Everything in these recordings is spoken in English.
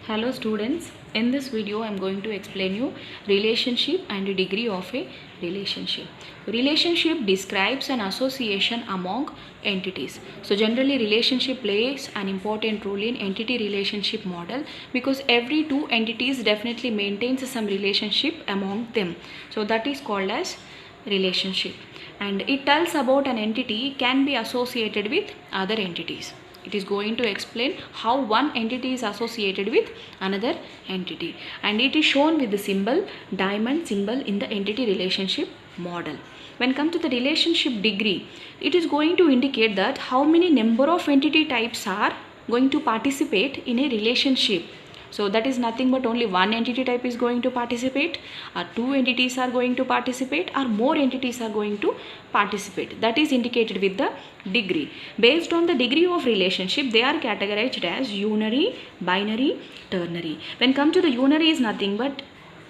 Hello students, in this video I am going to explain you relationship and degree of a relationship. Relationship describes an association among entities. So generally relationship plays an important role in entity relationship model because every two entities definitely maintains some relationship among them. So that is called as relationship, and it tells about an entity can be associated with other entities. It is going to explain how one entity is associated with another entity, and it is shown with the symbol diamond symbol in the entity relationship model. When come to the relationship degree, it is going to indicate that how many number of entity types are going to participate in a relationship. So that is nothing but only one entity type is going to participate, or two entities are going to participate, or more entities are going to participate. That is indicated with the degree. Based on the degree of relationship, they are categorized as unary, binary, ternary. When come to the unary is nothing but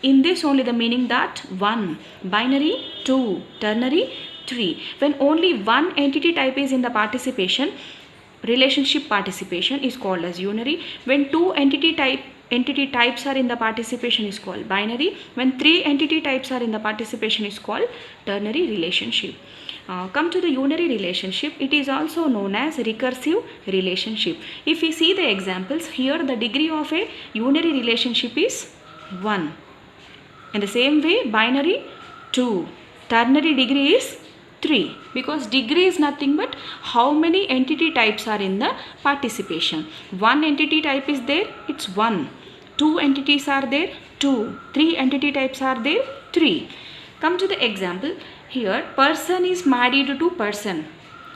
in this only the meaning that 1, binary 2, ternary 3. When only one entity type is in the participation, relationship participation is called as unary. When two entity types are in the participation is called binary. When three entity types are in the participation is called ternary relationship. Come to the unary relationship, it is also known as recursive relationship. If we see the examples here, the degree of a unary relationship is 1. In the same way, binary 2, ternary degree is 3, because degree is nothing but how many entity types are in the participation. One entity type is there, it's 1. Two entities are there, 2. Three entity types are there, 3. Come to the example. Here person is married to person.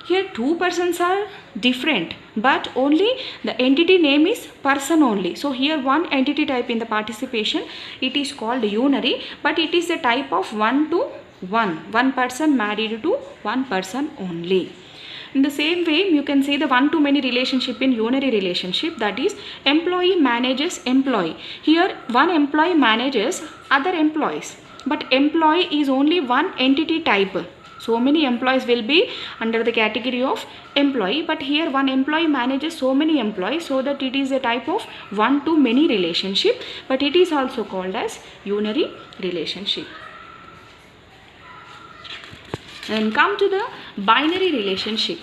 Here two persons are different, but only the entity name is person only. So here one entity type in the participation, it is called unary, but it is a type of 1 to 1. One person married to one person only. In the same way, you can say the one-to-many relationship in unary relationship, that is employee manages employee. Here one employee manages other employees, but employee is only one entity type. So many employees will be under the category of employee, but here one employee manages so many employees, so that it is a type of one-to-many relationship, but it is also called as unary relationship. And come to the binary relationship.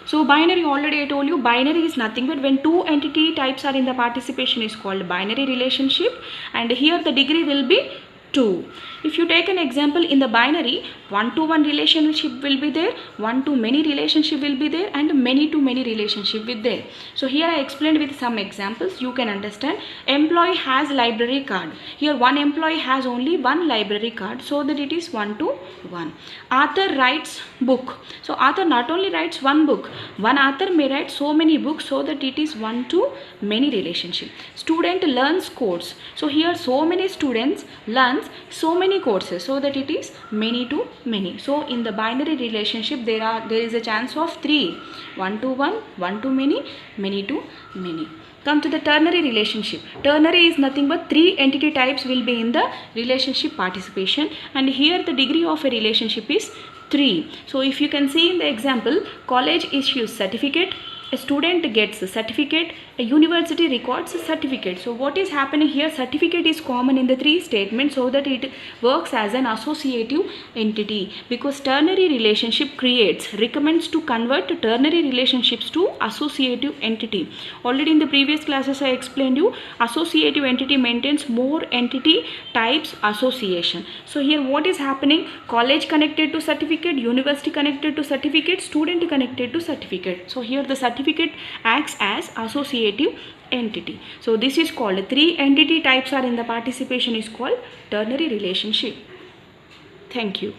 So binary, already I told you, binary is nothing but when two entity types are in the participation is called binary relationship, and here the degree will be 2. If you take an example in the binary, 1-to-1 relationship will be there, 1-to-many relationship will be there, and many-to-many relationship will be there. So here I explained with some examples, you can understand. Employee has library card. Here one employee has only one library card, so that it is 1-to-1. Author writes book. So author not only writes one book, one author may write so many books, so that it is 1-to-many relationship. Student learns course. So here so many students learns so many courses, so that it is many to many. So in the binary relationship there is a chance of 3: 1-to-1, 1-to-many, many-to-many. Come to the ternary relationship. Ternary is nothing but 3 entity types will be in the relationship participation, and here the degree of a relationship is 3. So if you can see in the example, college issues certificate, a student gets a certificate, a university records a certificate. So what is happening here, certificate is common in the 3 statements, so that it works as an associative entity, because ternary relationship recommends to convert ternary relationships to associative entity. Already in the previous classes I explained you, associative entity maintains more entity types association. So here what is happening, college connected to certificate, university connected to certificate, student connected to certificate. So here the certificate acts as associative entity. So this is called 3 entity types are in the participation is called ternary relationship. Thank you.